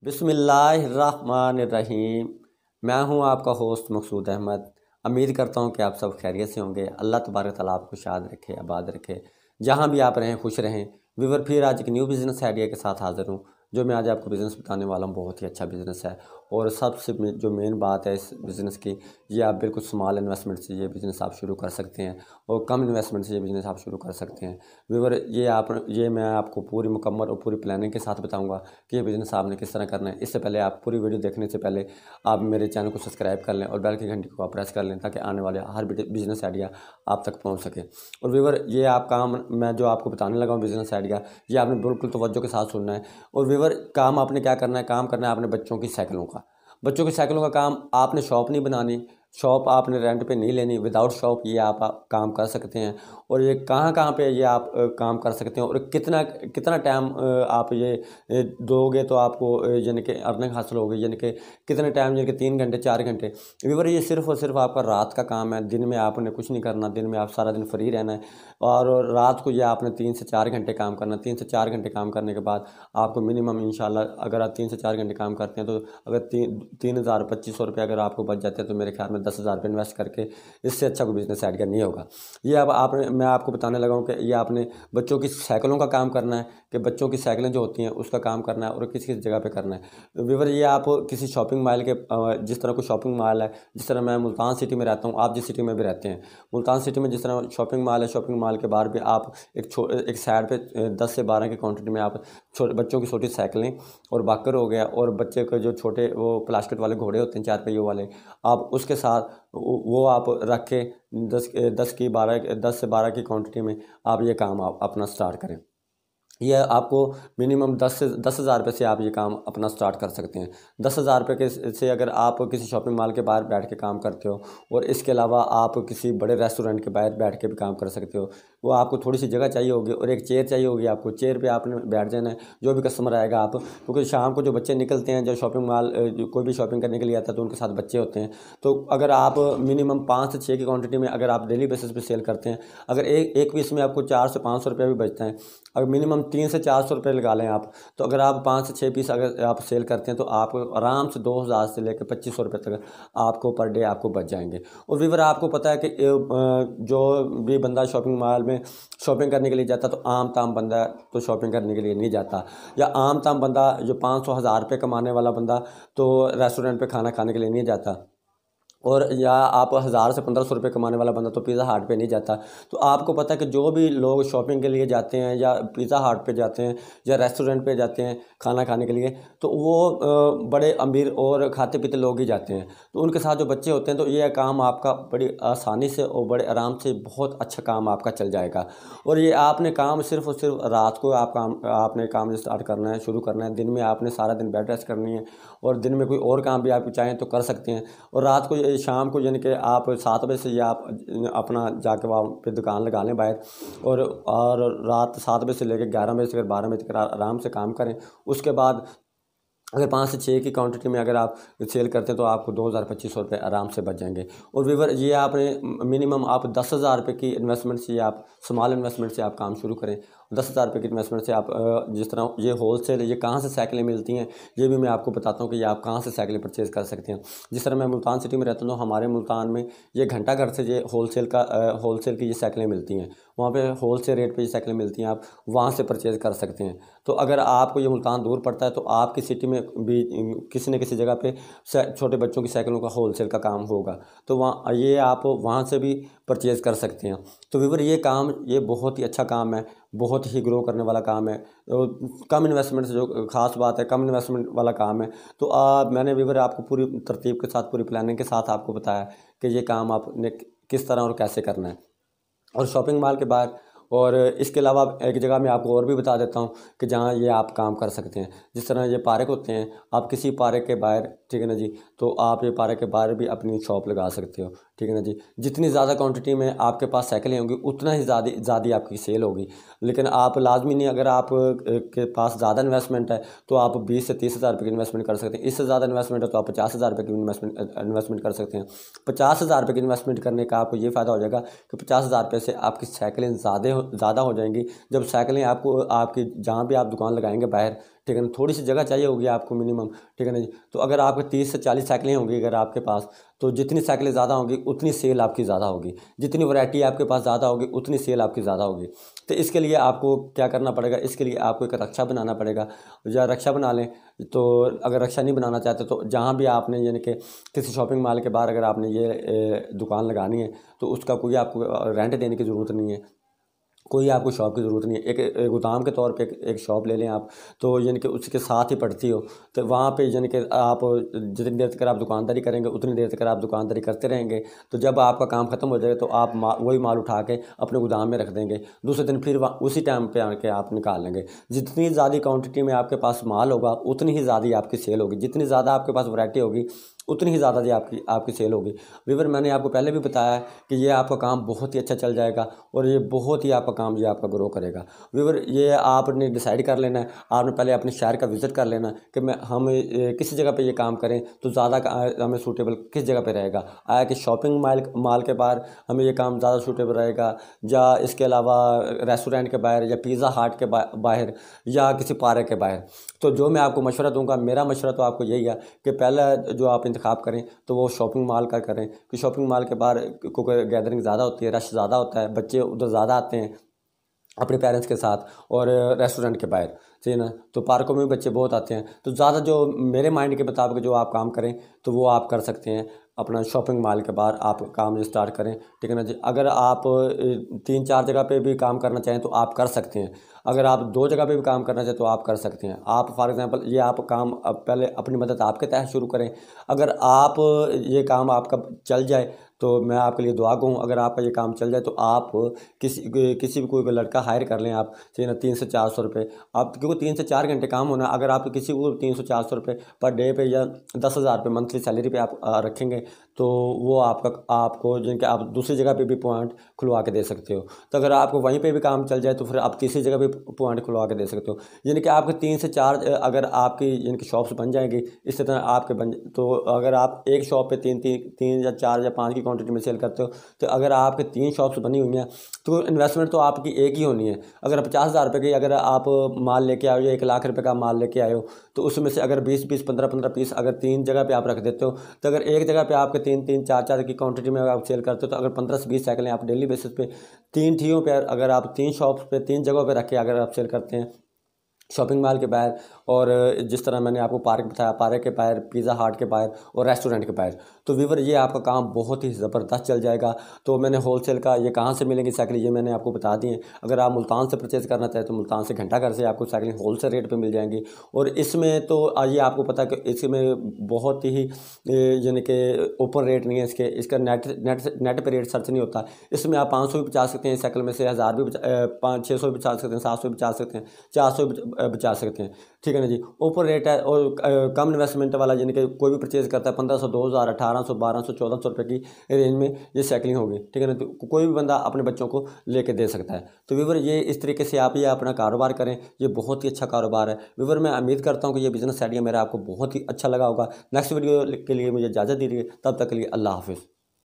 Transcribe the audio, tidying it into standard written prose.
बिस्मिल्लाहिर्रहमानिर्रहीम। मैं हूं आपका होस्ट मकसूद अहमद। उम्मीद करता हूं कि आप सब खैरियत से होंगे। अल्लाह तबारक तआला आपको शाद रखे, आबाद रखे, जहां भी आप रहें खुश रहें। व्यूअर, फिर आज एक न्यू बिज़नेस आइडिया के साथ हाज़िर हूं। जो मैं आज आपको बिज़नेस बताने वाला हूं बहुत ही अच्छा बिज़नेस है। और सबसे जो मेन बात है इस बिज़नेस की, ये आप बिल्कुल स्मॉल इन्वेस्टमेंट से ये बिज़नेस आप शुरू कर सकते हैं और कम इन्वेस्टमेंट से ये बिज़नेस आप शुरू कर सकते हैं। व्यूअर, ये मैं आपको पूरी मुकम्मल और पूरी प्लानिंग के साथ बताऊंगा कि ये बिज़नेस आपने किस तरह करना है। इससे पहले आप पूरी वीडियो देखने से पहले आप मेरे चैनल को सब्सक्राइब कर लें और बेल की घंटी को आप प्रेस कर लें, ताकि आने वाले हर बिज़नेस आइडिया आप तक पहुंच सके। और व्यूअर, ये आप काम मैं जो आपको बताने लगा हूँ बिज़नेस आइडिया, ये आपने बिल्कुल तवज्जो के साथ सुनना है। और व्यूअर, काम आपने क्या करना है, काम करना है आपने बच्चों की साइकिलों का। बच्चों की साइकिलों का काम आपने शॉप नहीं बनानी, शॉप आपने रेंट पे नहीं लेनी। विदाउट शॉप ये आप काम कर सकते हैं। और ये कहाँ कहाँ पे ये आप काम कर सकते हैं और कितना कितना टाइम आप ये दोगे तो आपको यानी कि अर्निंग हासिल होगी, यानी कि कितने टाइम, यानी कि 3 घंटे 4 घंटे। व्यूअर, ये सिर्फ और सिर्फ आपका रात का काम है। दिन में आपने कुछ नहीं करना, दिन में आप सारा दिन फ्री रहना है। और रात को ये आपने 3 से 4 घंटे काम करना। 3 से 4 घंटे काम करने के बाद आपको मिनिमम इंशाल्लाह, अगर आप 3 से 4 घंटे काम करते हैं तो अगर 3,000 2,500 रुपये अगर आपको बच जाते हैं तो मेरे ख्याल में 10,000 रुपये इन्वेस्ट करके इससे अच्छा कोई बिज़नेस आइडिया नहीं होगा। ये अब आपने मैं आपको बताने लगा हूँ कि ये आपने बच्चों की साइकिलों का काम करना है, कि बच्चों की साइकिलें जो होती हैं उसका काम करना है और किस किस जगह पे करना है। व्यूअर, ये आप किसी शॉपिंग मॉल के जिस तरह कोई शॉपिंग मॉल है, जिस तरह मैं मुल्तान सिटी में रहता हूँ, आप जिस सिटी में भी रहते हैं, मुल्तान सिटी में जिस तरह शॉपिंग मॉल है, शॉपिंग मॉल के बाहर भी आप एक साइड पे 10 से 12 की क्वांटिटी में आप बच्चों की छोटी साइकिलें और बाकर हो गया, और बच्चे के जो छोटे वो प्लास्टिक वाले घोड़े होते हैं 4 पहियों वाले, आप उसके साथ वो आप रख के 10 से 12 की क्वांटिटी में आप ये काम आप अपना स्टार्ट करें। ये आपको मिनिमम 10,000 रुपये से आप ये काम अपना स्टार्ट कर सकते हैं। 10,000 रुपये के से अगर आप किसी शॉपिंग मॉल के बाहर बैठ के काम करते हो, और इसके अलावा आप किसी बड़े रेस्टोरेंट के बाहर बैठ के भी काम कर सकते हो। वो आपको थोड़ी सी जगह चाहिए होगी और एक चेयर चाहिए होगी आपको। चेयर पे आपने बैठ जाना है, जो भी कस्टमर आएगा आप, क्योंकि शाम को जो बच्चे निकलते हैं, जो शॉपिंग मॉल कोई भी शॉपिंग करने के लिए आता है तो उनके साथ बच्चे होते हैं। तो अगर आप मिनिमम 5 से 6 की क्वान्टिटी में अगर आप डेली बेसिस पे सेल करते हैं, अगर एक पीस में आपको 400 से 500 रुपये भी बचता है, अगर मिनिमम 300 से 400 रुपये लगा लें आप, तो अगर आप 5 से 6 पीस अगर आप सेल करते हैं तो आप आराम से 2,000 से लेकर 2,500 रुपये तक आपको पर डे आपको बच जाएंगे। और व्यूअर, आपको पता है कि जो भी बंदा शॉपिंग मॉल में शॉपिंग करने के लिए जाता, तो आम ताम बंदा तो शॉपिंग करने के लिए नहीं जाता, या आम ताम बंदा जो 500 1,000 रुपये कमाने वाला बंदा तो रेस्टोरेंट पे खाना खाने के लिए नहीं जाता, और या आप 1,000 से 1,500 रुपये कमाने वाला बंदा तो पिज़्ज़ा हट पे नहीं जाता। तो आपको पता है कि जो भी लोग शॉपिंग के लिए जाते हैं या पिज़्ज़ा हट पे जाते हैं या रेस्टोरेंट पे जाते हैं खाना खाने के लिए, तो वो बड़े अमीर और खाते पीते लोग ही जाते हैं। तो उनके साथ जो बच्चे होते हैं, तो ये काम आपका बड़ी आसानी से और बड़े आराम से बहुत अच्छा काम आपका चल जाएगा। और ये आपने काम सिर्फ और सिर्फ रात को आपने काम स्टार्ट करना है, शुरू करना है। दिन में आपने सारा दिन बेड रेस्ट करनी है, और दिन में कोई और काम भी आप चाहें तो कर सकते हैं। और रात को शाम को यानी कि आप 7 बजे से या आप अपना जाके वहाँ पे दुकान लगा लें बाहर, और रात 7 बजे से लेकर 11 बजे से अगर 12 बजे तक आराम से काम करें। उसके बाद अगर 5 से 6 की क्वांटिटी में अगर आप सेल करते हैं तो आपको 2,000 2,500 रुपये आराम से बच जाएंगे। और व्यूअर, ये आपने मिनिमम आप 10,000 रुपये की इन्वेस्टमेंट से, आप स्मॉल इन्वेस्टमेंट से आप काम शुरू करें। 10,000 रुपये की इन्वेस्टमेंट से आप जिस तरह ये होलसेल, ये कहाँ से साइकिलें मिलती हैं ये भी मैं आपको बताता हूँ कि ये आप कहाँ से साइकिलें परचेज़ कर सकते हैं। जिस तरह मैं मुल्तान सिटी में रहता हूँ, हमारे मुल्तान में ये घंटाघर से ये होलसेल की ये साइकिलें मिलती हैं। वहाँ पे होलसेल रेट पे ये साइकिलें मिलती हैं, आप वहाँ से परचेज़ कर सकते हैं। तो अगर आपको ये मुल्तान दूर पड़ता है तो आपकी सिटी में भी किसी न किसी जगह पे छोटे बच्चों की साइकिलों का होलसेल का काम होगा, तो वहाँ ये आप वहाँ से भी परचेज़ कर सकते हैं। तो व्यूअर, ये काम ये बहुत ही अच्छा काम है, बहुत ही ग्रो करने वाला काम है। कम इन्वेस्टमेंट से, जो ख़ास बात है, कम इन्वेस्टमेंट वाला काम है। तो मैंने व्यूअर आपको पूरी तरतीब के साथ, पूरी प्लानिंग के साथ आपको बताया कि ये काम आपने किस तरह और कैसे करना है। और शॉपिंग मॉल के बाहर, और इसके अलावा एक जगह मैं आपको और भी बता देता हूँ कि जहाँ ये आप काम कर सकते हैं। जिस तरह ये पार्क होते हैं, आप किसी पार्क के बाहर, ठीक है ना जी, तो आप ये पार्क के बाहर भी अपनी शॉप लगा सकते हो, ठीक है ना जी। जितनी ज़्यादा क्वांटिटी में आपके पास साइकिलें होंगी उतना ही ज़्यादा आपकी सेल होगी। लेकिन आप लाजमी नहीं, अगर आप के पास ज़्यादा इन्वेस्टमेंट है तो आप 20 से 30,000 रुपये की इन्वेस्टमेंट कर सकते हैं। इससे ज़्यादा इन्वेस्टमेंट है तो आप 50,000 रुपये की इन्वेस्टमेंट कर सकते हैं। 50,000 रुपये की इन्वेस्टमेंट करने का आपको ये फ़ायदा हो जाएगा कि 50,000 रुपये से आपकी साइकिलें ज़्यादा हो जाएंगी। जब साइकिलें आपको आपकी जहाँ भी आप दुकान लगाएंगे बाहर, ठीक है ना। थोड़ी सी जगह चाहिए होगी आपको मिनिमम, ठीक है ना जी। तो अगर आपके 30 से 40 साइकिलें होंगी अगर आपके पास, तो जितनी साइकिलें ज़्यादा होंगी उतनी सेल आपकी ज़्यादा होगी, जितनी वैरायटी आपके पास ज़्यादा होगी उतनी सेल आपकी ज़्यादा होगी। तो इसके लिए आपको क्या करना पड़ेगा, इसके लिए आपको एक रक्षा बनाना पड़ेगा, या रक्षा बना लें। तो अगर रक्षा नहीं बनाना चाहते तो जहाँ भी आपने यानी कि किसी शॉपिंग मॉल के बाहर अगर आपने ये दुकान लगानी है तो उसका कोई आपको रेंट देने की ज़रूरत नहीं है, कोई आपको शॉप की ज़रूरत नहीं है। एक गोदाम के तौर पे एक शॉप ले लें आप, तो यानी कि उसके साथ ही पड़ती हो, तो वहाँ पे यानी कि आप जितनी देर तक आप दुकानदारी करेंगे उतनी देर तक आप दुकानदारी करते रहेंगे। तो जब आपका काम ख़त्म हो जाएगा तो आप वही माल उठा के अपने गोदाम में रख देंगे, दूसरे दिन फिर उसी टाइम पे आके आप निकाल लेंगे। जितनी ज़्यादा क्वान्टिटी में आपके पास माल होगा उतनी ही ज़्यादा आपकी सेल होगी, जितनी ज़्यादा आपके पास वैरायटी होगी उतनी ही ज़्यादा जी आपकी सेल होगी। व्यूअर, मैंने आपको पहले भी बताया है कि ये आपका काम बहुत ही अच्छा चल जाएगा और ये बहुत ही आपका काम ये आपका ग्रो करेगा। व्यूअर, ये आपने डिसाइड कर लेना है, आपने पहले अपने शहर का विज़िट कर लेना कि हम किस जगह पे ये काम करें तो ज़्यादा हमें सूटेबल किस जगह पे रहेगा। आया कि शॉपिंग मॉल के बाहर हमें ये काम ज़्यादा सूटेबल रहेगा, या इसके अलावा रेस्टोरेंट के बाहर, या पिज़्ज़ा हट के बाहर, या किसी पार्क के बाहर। तो जो मैं आपको मशवरा दूंगा, मेरा मशवरा तो आपको यही है कि पहला जो आप इंतखाब करें तो वो शॉपिंग मॉल का करें, कि शॉपिंग मॉल के बाहर क्योंकि गैदरिंग ज़्यादा होती है, रश ज़्यादा होता है, बच्चे उधर ज़्यादा आते हैं अपने पेरेंट्स के साथ, और रेस्टोरेंट के बाहर, ठीक है ना। तो पार्कों में भी बच्चे बहुत आते हैं। तो ज़्यादा जो मेरे माइंड के मुताबिक जो आप काम करें तो वो आप कर सकते हैं, अपना शॉपिंग मॉल के बाहर आप काम स्टार्ट करें, ठीक है ना जी। अगर आप 3-4 जगह पे भी काम करना चाहें तो आप कर सकते हैं, अगर आप 2 जगह पे भी काम करना चाहें तो आप कर सकते हैं। आप फॉर एग्जांपल ये आप काम पहले अपनी मदद आपके तहत शुरू करें। अगर आप ये काम आपका चल जाए तो मैं आपके लिए दुआ गो हूँ। अगर आपका ये काम चल जाए तो आप किसी भी कोई लड़का हायर कर लें आप, ठीक है ना, 300 से 400 रुपये आप, क्योंकि 3 से 4 घंटे काम होना। अगर आप किसी को 300-400 रुपये पर डे पे या 10,000 रुपये मंथली सैलरी पे आप रखेंगे तो वो आपको जिनके आप दूसरी जगह पे भी पॉइंट खुलवा के दे सकते हो। तो अगर आपको वहीं पे भी काम चल जाए तो फिर आप तीसरी जगह पे पॉइंट खुलवा के दे सकते हो। यानी कि आपके 3 से 4 अगर आपकी इनकी शॉप्स बन जाएंगी इस तरह आपके तो अगर आप एक शॉप पे 3 या 4 या 5 की क्वांटिटी में सेल करते हो, तो अगर आपके 3 शॉप्स बनी हुई हैं तो इन्वेस्टमेंट तो आपकी एक ही होनी है। अगर 50,000 रुपये की अगर आप माल लेके आए हो या 1 लाख रुपये का माल लेके आए हो, तो उसमें से अगर 20-20, 15-15 पीस अगर 3 जगह पे आप रख देते हो, तो अगर एक जगह पे आपके 3-3, 4-4 की क्वांटिटी में आप सेल करते हो, तो अगर 15 से 20 साइकिलें आप डेली बेसिस पे 3 ठियों पे, अगर आप 3 शॉप्स पे 3 जगहों पे रख के अगर आप सेल करते हैं शॉपिंग मॉल के बाहर, और जिस तरह मैंने आपको पार्क बताया, पार्क के बाहर, पिज़्ज़ा हट के बाहर और रेस्टोरेंट के बाहर, तो व्यूअर ये आपका काम बहुत ही ज़बरदस्त चल जाएगा। तो मैंने होलसेल का ये कहाँ से मिलेंगी साइकिल ये मैंने आपको बता दी है। अगर आप मुल्तान से परचेज़ करना चाहें तो मुल्तान से घंटाघर से आपको साइकिल होलसेल रेट पर मिल जाएंगी। और इसमें तो ये आपको पता है कि इसमें बहुत ही यानी कि ऊपर रेट नहीं है इसका नेट पर रेट सर्च नहीं होता। इसमें आप 500 भी बचा सकते हैं साइकिल में से, 1000 भी 600 भी बचा सकते हैं, 700 भी बचा सकते हैं, 400 बचा सकते हैं, ठीक है ना जी। ऊपर रेट है और कम इन्वेस्टमेंट वाला यानी कि कोई भी परचेज करता है 1500, 2000, 1800, 1200, 1400 रुपये की रेंज में ये साइकिलिंग होगी, ठीक है ना। तो कोई भी बंदा अपने बच्चों को लेके दे सकता है। तो व्यूअर ये इस तरीके से आप ये अपना कारोबार करें, ये बहुत ही अच्छा कारोबार है। व्यूअर मैं उम्मीद करता हूँ कि ये बिज़नेस आइडिया मेरा आपको बहुत ही अच्छा लगा होगा। नेक्स्ट वीडियो के लिए मुझे इजाज़त दीजिए, तब तक के लिए अल्लाह हाफिज़।